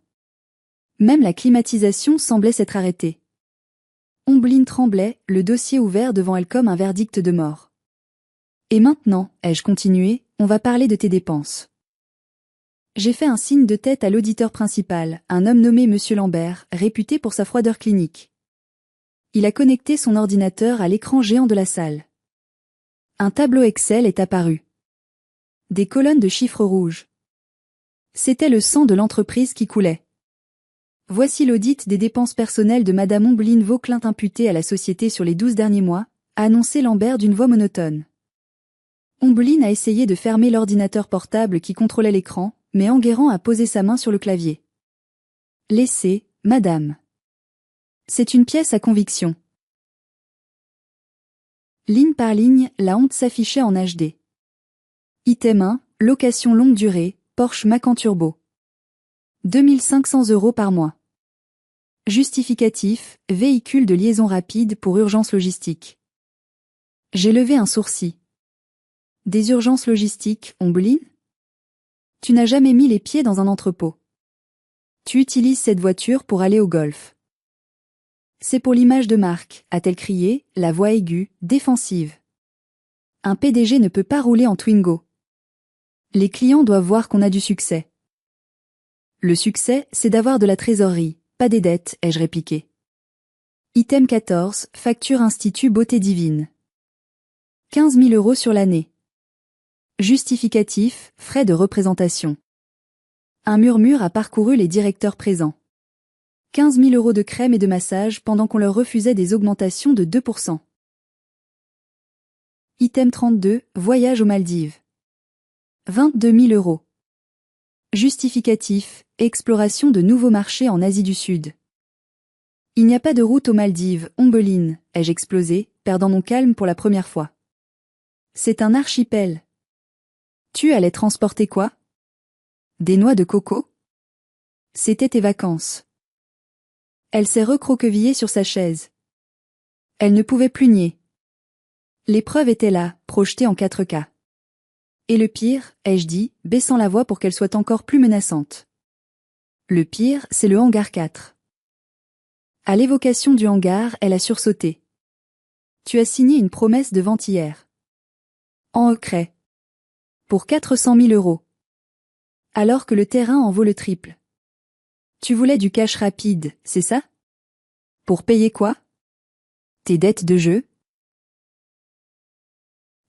Même la climatisation semblait s'être arrêtée. Ombeline tremblait, le dossier ouvert devant elle comme un verdict de mort. Et maintenant, ai-je continué, on va parler de tes dépenses. J'ai fait un signe de tête à l'auditeur principal, un homme nommé Monsieur Lambert, réputé pour sa froideur clinique. Il a connecté son ordinateur à l'écran géant de la salle. Un tableau Excel est apparu. Des colonnes de chiffres rouges. C'était le sang de l'entreprise qui coulait. Voici l'audit des dépenses personnelles de Madame Ombeline Vauclin imputées à la société sur les 12 derniers mois, a annoncé Lambert d'une voix monotone. Ombeline a essayé de fermer l'ordinateur portable qui contrôlait l'écran, mais Enguerrand a posé sa main sur le clavier. Laissez, madame. C'est une pièce à conviction. Ligne par ligne, la honte s'affichait en HD. Item 1, location longue durée, Porsche Macan Turbo. 2500 € par mois. Justificatif, véhicule de liaison rapide pour urgence logistique. J'ai levé un sourcil. Des urgences logistiques, Ombeline ? Tu n'as jamais mis les pieds dans un entrepôt. Tu utilises cette voiture pour aller au golf. C'est pour l'image de marque, a-t-elle crié, la voix aiguë, défensive. Un PDG ne peut pas rouler en Twingo. Les clients doivent voir qu'on a du succès. Le succès, c'est d'avoir de la trésorerie, pas des dettes, ai-je répliqué. Item 14, facture Institut Beauté Divine. 15 000 € sur l'année. Justificatif, frais de représentation. Un murmure a parcouru les directeurs présents. 15 000 € de crème et de massage pendant qu'on leur refusait des augmentations de 2%. Item 32, voyage aux Maldives. 22 000 €. Justificatif, exploration de nouveaux marchés en Asie du Sud. Il n'y a pas de route aux Maldives, Ombeline, ai-je explosé, perdant mon calme pour la première fois. C'est un archipel. Tu allais transporter quoi ? Des noix de coco ? C'était tes vacances. Elle s'est recroquevillée sur sa chaise. Elle ne pouvait plus nier. L'épreuve était là, projetée en 4K. Et le pire, ai-je dit, baissant la voix pour qu'elle soit encore plus menaçante. Le pire, c'est le hangar 4. À l'évocation du hangar, elle a sursauté. Tu as signé une promesse de vente hier. En secret. Pour 400 000 €. Alors que le terrain en vaut le triple. Tu voulais du cash rapide, c'est ça ? Pour payer quoi ? Tes dettes de jeu ?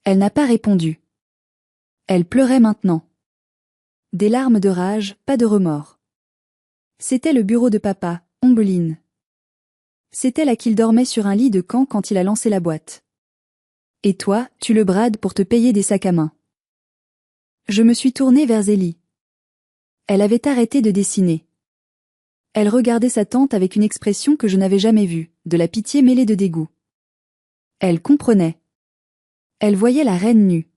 Elle n'a pas répondu. Elle pleurait maintenant. Des larmes de rage, pas de remords. C'était le bureau de papa, Ombeline. C'était là qu'il dormait sur un lit de camp quand il a lancé la boîte. Et toi, tu le brades pour te payer des sacs à main. Je me suis tournée vers Zélie. Elle avait arrêté de dessiner. Elle regardait sa tante avec une expression que je n'avais jamais vue, de la pitié mêlée de dégoût. Elle comprenait. Elle voyait la reine nue.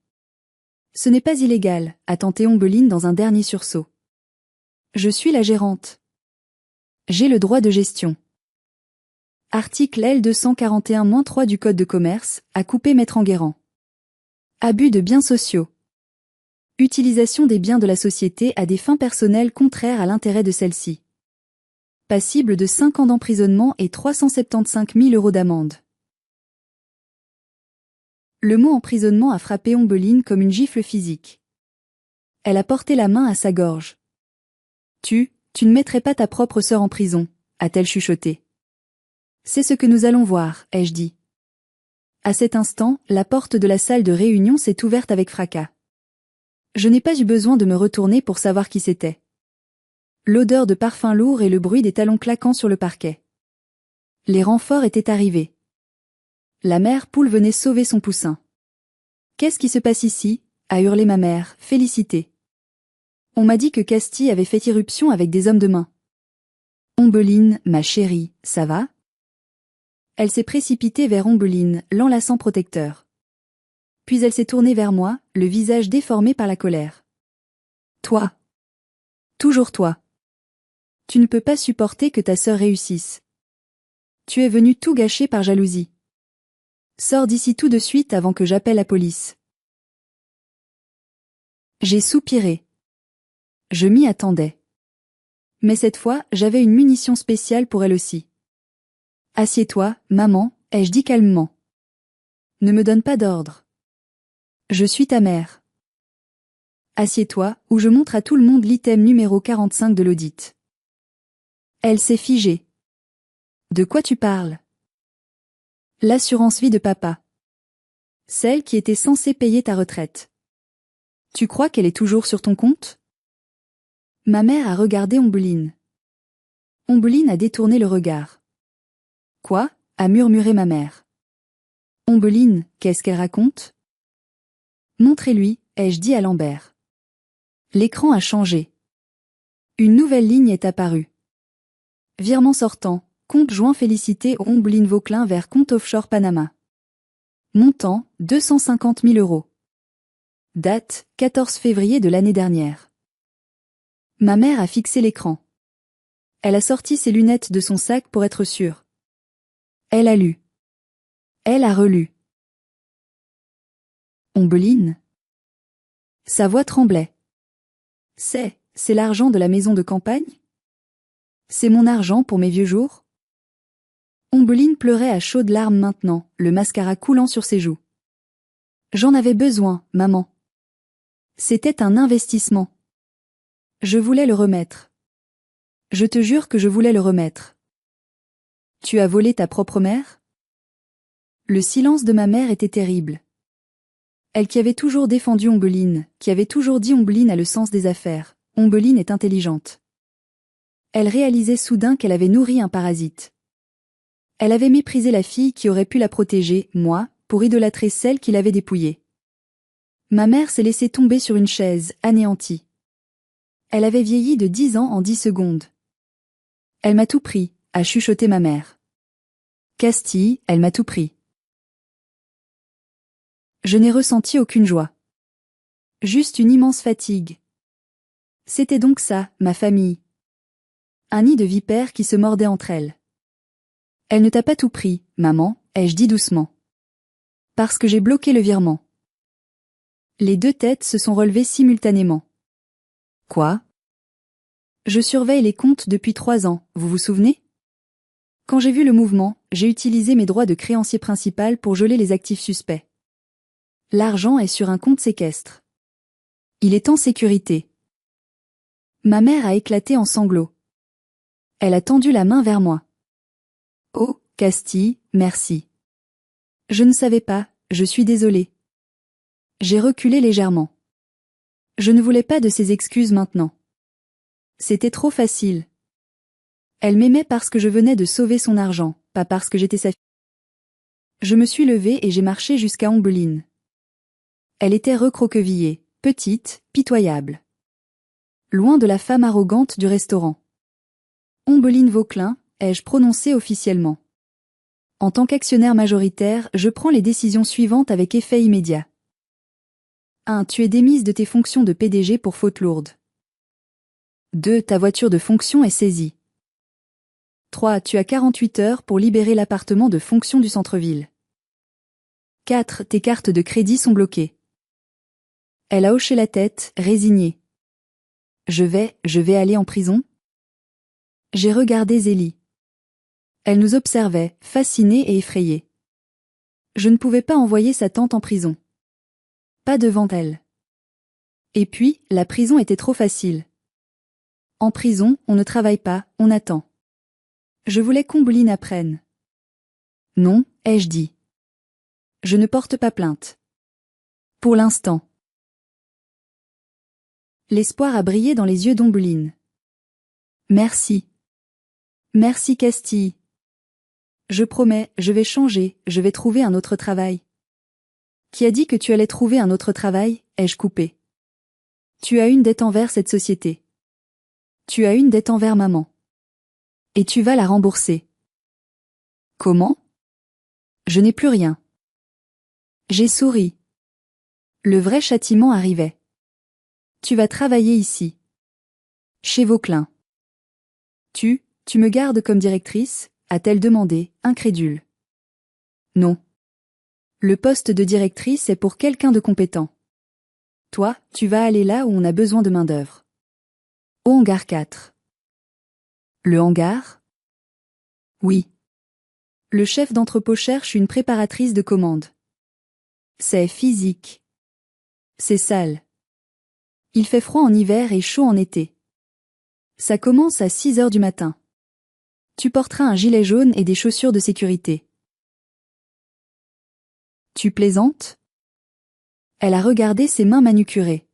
Ce n'est pas illégal, a tenté Ombeline dans un dernier sursaut. Je suis la gérante. J'ai le droit de gestion. Article L241-3 du Code de commerce, a coupé Maître Enguerrand. Abus de biens sociaux. Utilisation des biens de la société à des fins personnelles contraires à l'intérêt de celle-ci. Passible de 5 ans d'emprisonnement et 375 000 € d'amende. Le mot emprisonnement a frappé Ombeline comme une gifle physique. Elle a porté la main à sa gorge. Tu ne mettrais pas ta propre sœur en prison, a-t-elle chuchoté. C'est ce que nous allons voir, ai-je dit. À cet instant, la porte de la salle de réunion s'est ouverte avec fracas. Je n'ai pas eu besoin de me retourner pour savoir qui c'était. L'odeur de parfum lourd et le bruit des talons claquant sur le parquet. Les renforts étaient arrivés. La mère poule venait sauver son poussin. « Qu'est-ce qui se passe ici ?» a hurlé ma mère, félicitée. On m'a dit que Castille avait fait irruption avec des hommes de main. Ombeline, ma chérie, ça va ? Elle s'est précipitée vers Ombeline, l'enlaçant protecteur. Puis elle s'est tournée vers moi, le visage déformé par la colère. Toi. Toujours toi. Tu ne peux pas supporter que ta sœur réussisse. Tu es venu tout gâcher par jalousie. Sors d'ici tout de suite avant que j'appelle la police. J'ai soupiré. Je m'y attendais. Mais cette fois, j'avais une munition spéciale pour elle aussi. Assieds-toi, maman, ai-je dit calmement. Ne me donne pas d'ordre. Je suis ta mère. Assieds-toi, ou je montre à tout le monde l'item numéro 45 de l'audit. Elle s'est figée. De quoi tu parles ? L'assurance vie de papa. Celle qui était censée payer ta retraite. Tu crois qu'elle est toujours sur ton compte ? Ma mère a regardé Ombeline. Ombeline a détourné le regard. Quoi ? A murmuré ma mère. Ombeline, qu'est-ce qu'elle raconte ? Montrez-lui, ai-je dit à Lambert. L'écran a changé. Une nouvelle ligne est apparue. Virement sortant, compte joint félicité Ombeline Vauclin vers compte offshore Panama. Montant, 250 000 €. Date, 14 février de l'année dernière. Ma mère a fixé l'écran. Elle a sorti ses lunettes de son sac pour être sûre. Elle a lu. Elle a relu. Ombeline. Sa voix tremblait. C'est l'argent de la maison de campagne ? C'est mon argent pour mes vieux jours ? Ombeline pleurait à chaudes larmes maintenant, le mascara coulant sur ses joues. J'en avais besoin, maman. C'était un investissement. Je voulais le remettre. Je te jure que je voulais le remettre. Tu as volé ta propre mère ? Le silence de ma mère était terrible. Elle qui avait toujours défendu Ombeline, qui avait toujours dit Ombeline a le sens des affaires, Ombeline est intelligente. Elle réalisait soudain qu'elle avait nourri un parasite. Elle avait méprisé la fille qui aurait pu la protéger, moi, pour idolâtrer celle qui l'avait dépouillée. Ma mère s'est laissée tomber sur une chaise, anéantie. Elle avait vieilli de 10 ans en 10 secondes. Elle m'a tout pris, a chuchoté ma mère. Castille, elle m'a tout pris. Je n'ai ressenti aucune joie. Juste une immense fatigue. C'était donc ça, ma famille. Un nid de vipères qui se mordaient entre elles. Elle ne t'a pas tout pris, maman, ai-je dit doucement. Parce que j'ai bloqué le virement. Les deux têtes se sont relevées simultanément. Quoi ? Je surveille les comptes depuis 3 ans, vous vous souvenez ? Quand j'ai vu le mouvement, j'ai utilisé mes droits de créancier principal pour geler les actifs suspects. L'argent est sur un compte séquestre. Il est en sécurité. Ma mère a éclaté en sanglots. Elle a tendu la main vers moi. Oh, Castille, merci. Je ne savais pas, je suis désolée. J'ai reculé légèrement. Je ne voulais pas de ses excuses maintenant. C'était trop facile. Elle m'aimait parce que je venais de sauver son argent, pas parce que j'étais sa fille. Je me suis levée et j'ai marché jusqu'à Ombeline. Elle était recroquevillée, petite, pitoyable. Loin de la femme arrogante du restaurant. Ombeline Vauquelin, ai-je prononcé officiellement. En tant qu'actionnaire majoritaire, je prends les décisions suivantes avec effet immédiat. 1. Tu es démise de tes fonctions de PDG pour faute lourde. 2. Ta voiture de fonction est saisie. 3. Tu as 48 heures pour libérer l'appartement de fonction du centre-ville. 4. Tes cartes de crédit sont bloquées. Elle a hoché la tête, résignée. Je vais aller en prison? J'ai regardé Zélie. Elle nous observait, fascinée et effrayée. Je ne pouvais pas envoyer sa tante en prison. Pas devant elle. Et puis, la prison était trop facile. En prison, on ne travaille pas, on attend. Je voulais qu'Ombeline apprenne. Non, ai-je dit. Je ne porte pas plainte. Pour l'instant. L'espoir a brillé dans les yeux d'Ombeline. Merci. Merci Castille. Je promets, je vais changer, je vais trouver un autre travail. Qui a dit que tu allais trouver un autre travail, ai-je coupé. Tu as une dette envers cette société. Tu as une dette envers maman. Et tu vas la rembourser. Comment? Je n'ai plus rien. J'ai souri. Le vrai châtiment arrivait. Tu vas travailler ici. Chez Vauquelin. Tu me gardes comme directrice, a-t-elle demandé, incrédule. Non. Le poste de directrice est pour quelqu'un de compétent. Toi, tu vas aller là où on a besoin de main-d'œuvre. Au hangar 4. Le hangar? Oui. Le chef d'entrepôt cherche une préparatrice de commande. C'est physique. C'est sale. Il fait froid en hiver et chaud en été. Ça commence à 6 heures du matin. Tu porteras un gilet jaune et des chaussures de sécurité. Tu plaisantes? Elle a regardé ses mains manucurées.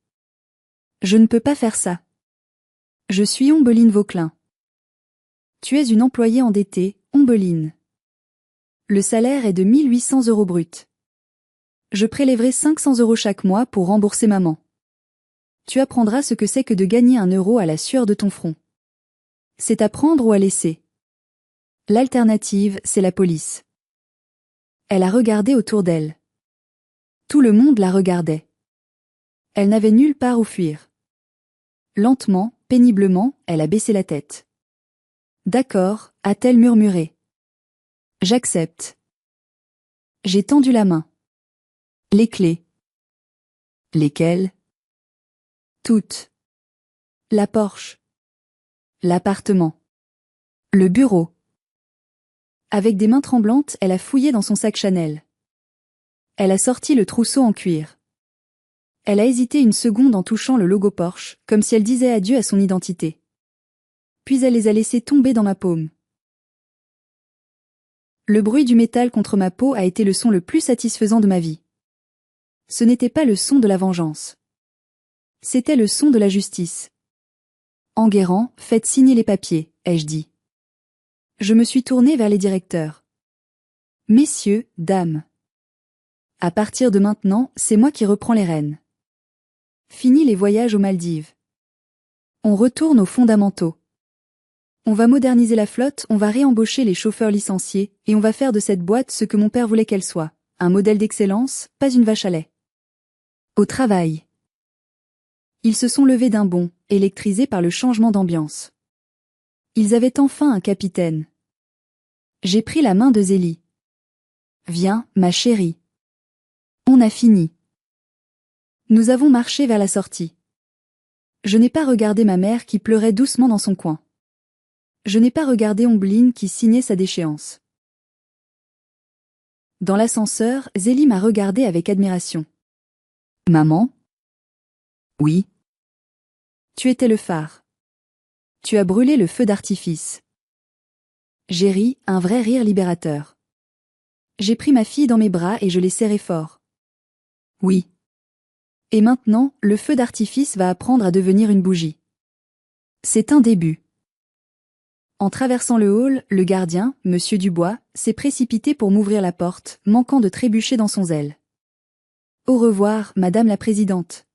Je ne peux pas faire ça. Je suis Ombeline Vauquelin. Tu es une employée endettée, Ombeline. Le salaire est de 1800 € brut. Je prélèverai 500 € chaque mois pour rembourser maman. Tu apprendras ce que c'est que de gagner 1 euro à la sueur de ton front. C'est à prendre ou à laisser. L'alternative, c'est la police. Elle a regardé autour d'elle. Tout le monde la regardait. Elle n'avait nulle part où fuir. Lentement, péniblement, elle a baissé la tête. D'accord, a-t-elle murmuré. J'accepte. J'ai tendu la main. Les clés. Lesquelles? Toutes. La Porsche. L'appartement. Le bureau. Avec des mains tremblantes, elle a fouillé dans son sac Chanel. Elle a sorti le trousseau en cuir. Elle a hésité une seconde en touchant le logo Porsche, comme si elle disait adieu à son identité. Puis elle les a laissés tomber dans ma paume. Le bruit du métal contre ma peau a été le son le plus satisfaisant de ma vie. Ce n'était pas le son de la vengeance. C'était le son de la justice. Enguerrand, faites signer les papiers, ai-je dit. Je me suis tournée vers les directeurs. Messieurs, dames. À partir de maintenant, c'est moi qui reprends les rênes. Fini les voyages aux Maldives. On retourne aux fondamentaux. On va moderniser la flotte, on va réembaucher les chauffeurs licenciés, et on va faire de cette boîte ce que mon père voulait qu'elle soit, un modèle d'excellence, pas une vache à lait. Au travail. Ils se sont levés d'un bond, électrisés par le changement d'ambiance. Ils avaient enfin un capitaine. J'ai pris la main de Zélie. Viens, ma chérie. On a fini. Nous avons marché vers la sortie. Je n'ai pas regardé ma mère qui pleurait doucement dans son coin. Je n'ai pas regardé Ombeline qui signait sa déchéance. Dans l'ascenseur, Zélie m'a regardé avec admiration. Maman? Oui. Tu étais le phare. Tu as brûlé le feu d'artifice. J'ai ri, un vrai rire libérateur. J'ai pris ma fille dans mes bras et je l'ai serrée fort. Oui. Et maintenant, le feu d'artifice va apprendre à devenir une bougie. C'est un début. En traversant le hall, le gardien, Monsieur Dubois, s'est précipité pour m'ouvrir la porte, manquant de trébucher dans son zèle. Au revoir, Madame la Présidente.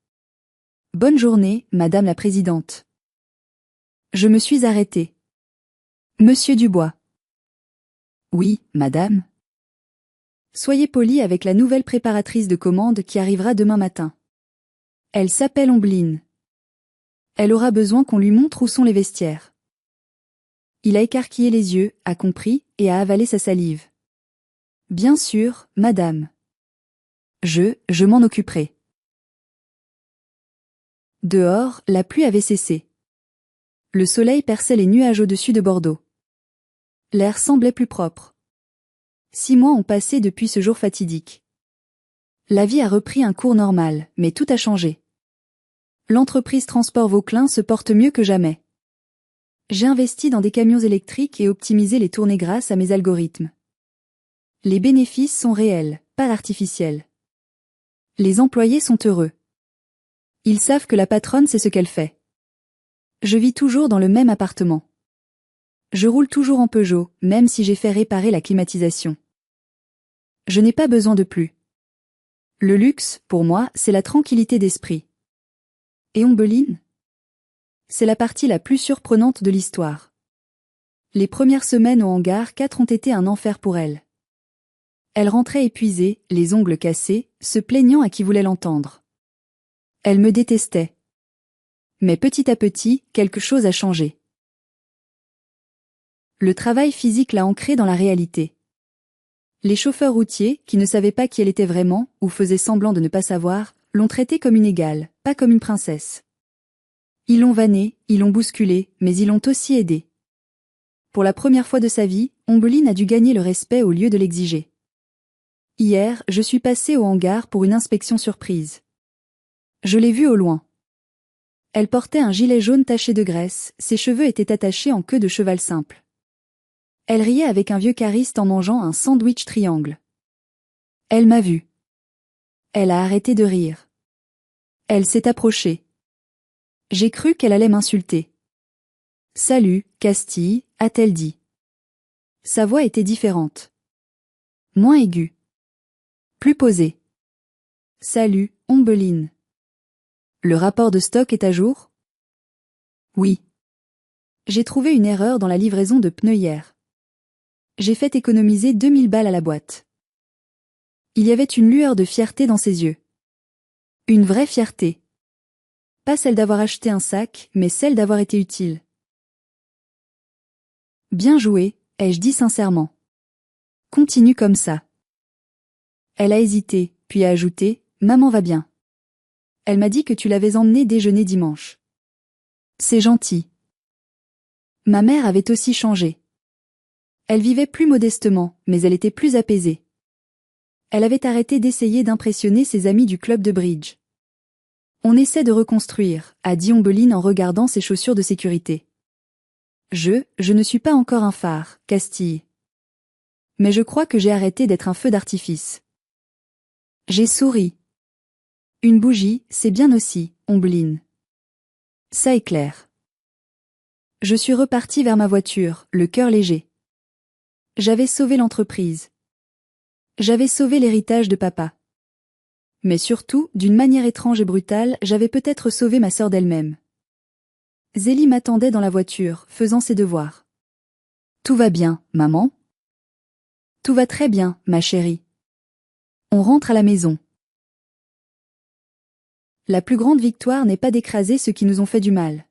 Bonne journée, Madame la Présidente. Je me suis arrêtée. Monsieur Dubois. Oui, Madame. Soyez poli avec la nouvelle préparatrice de commande qui arrivera demain matin. Elle s'appelle Ombeline. Elle aura besoin qu'on lui montre où sont les vestiaires. Il a écarquillé les yeux, a compris, et a avalé sa salive. Bien sûr, Madame. Je m'en occuperai. Dehors, la pluie avait cessé. Le soleil perçait les nuages au-dessus de Bordeaux. L'air semblait plus propre. 6 mois ont passé depuis ce jour fatidique. La vie a repris un cours normal, mais tout a changé. L'entreprise Transport Vauclin se porte mieux que jamais. J'ai investi dans des camions électriques et optimisé les tournées grâce à mes algorithmes. Les bénéfices sont réels, pas artificiels. Les employés sont heureux. Ils savent que la patronne sait ce qu'elle fait. Je vis toujours dans le même appartement. Je roule toujours en Peugeot, même si j'ai fait réparer la climatisation. Je n'ai pas besoin de plus. Le luxe, pour moi, c'est la tranquillité d'esprit. Et Ombeline ? C'est la partie la plus surprenante de l'histoire. Les premières semaines au hangar 4 ont été un enfer pour elle. Elle rentrait épuisée, les ongles cassés, se plaignant à qui voulait l'entendre. Elle me détestait. Mais petit à petit, quelque chose a changé. Le travail physique l'a ancrée dans la réalité. Les chauffeurs routiers, qui ne savaient pas qui elle était vraiment, ou faisaient semblant de ne pas savoir, l'ont traitée comme une égale, pas comme une princesse. Ils l'ont vannée, ils l'ont bousculée, mais ils l'ont aussi aidée. Pour la première fois de sa vie, Ombeline a dû gagner le respect au lieu de l'exiger. Hier, je suis passée au hangar pour une inspection surprise. Je l'ai vue au loin. Elle portait un gilet jaune taché de graisse, ses cheveux étaient attachés en queue de cheval simple. Elle riait avec un vieux cariste en mangeant un sandwich triangle. Elle m'a vue. Elle a arrêté de rire. Elle s'est approchée. J'ai cru qu'elle allait m'insulter. « Salut, Castille », a-t-elle dit. Sa voix était différente. Moins aiguë. Plus posée. « Salut, Ombeline. Le rapport de stock est à jour ? Oui. J'ai trouvé une erreur dans la livraison de pneus hier. J'ai fait économiser 2000 balles à la boîte. Il y avait une lueur de fierté dans ses yeux. Une vraie fierté. Pas celle d'avoir acheté un sac, mais celle d'avoir été utile. Bien joué, ai-je dit sincèrement. Continue comme ça. Elle a hésité, puis a ajouté, maman va bien. Elle m'a dit que tu l'avais emmenée déjeuner dimanche. C'est gentil. Ma mère avait aussi changé. Elle vivait plus modestement, mais elle était plus apaisée. Elle avait arrêté d'essayer d'impressionner ses amis du club de bridge. On essaie de reconstruire, a dit Ombeline en regardant ses chaussures de sécurité. Je ne suis pas encore un phare, Castille. Mais je crois que j'ai arrêté d'être un feu d'artifice. J'ai souri. Une bougie, c'est bien aussi, Ombeline. Ça est clair. Je suis reparti vers ma voiture, le cœur léger. J'avais sauvé l'entreprise. J'avais sauvé l'héritage de papa. Mais surtout, d'une manière étrange et brutale, j'avais peut-être sauvé ma sœur d'elle-même. Zélie m'attendait dans la voiture, faisant ses devoirs. Tout va bien, maman ? Tout va très bien, ma chérie. On rentre à la maison. La plus grande victoire n'est pas d'écraser ceux qui nous ont fait du mal.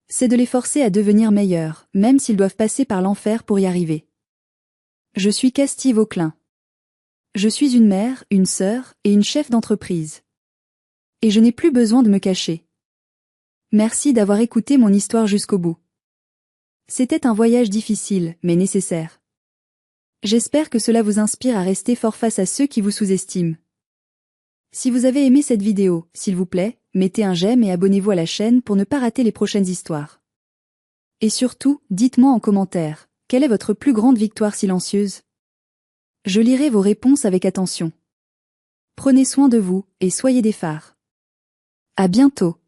C'est de les forcer à devenir meilleurs, même s'ils doivent passer par l'enfer pour y arriver. Je suis Castille Vauclin. Je suis une mère, une sœur et une chef d'entreprise. Et je n'ai plus besoin de me cacher. Merci d'avoir écouté mon histoire jusqu'au bout. C'était un voyage difficile, mais nécessaire. J'espère que cela vous inspire à rester fort face à ceux qui vous sous-estiment. Si vous avez aimé cette vidéo, s'il vous plaît, mettez un j'aime et abonnez-vous à la chaîne pour ne pas rater les prochaines histoires. Et surtout, dites-moi en commentaire, quelle est votre plus grande victoire silencieuse ? Je lirai vos réponses avec attention. Prenez soin de vous, et soyez des phares. À bientôt.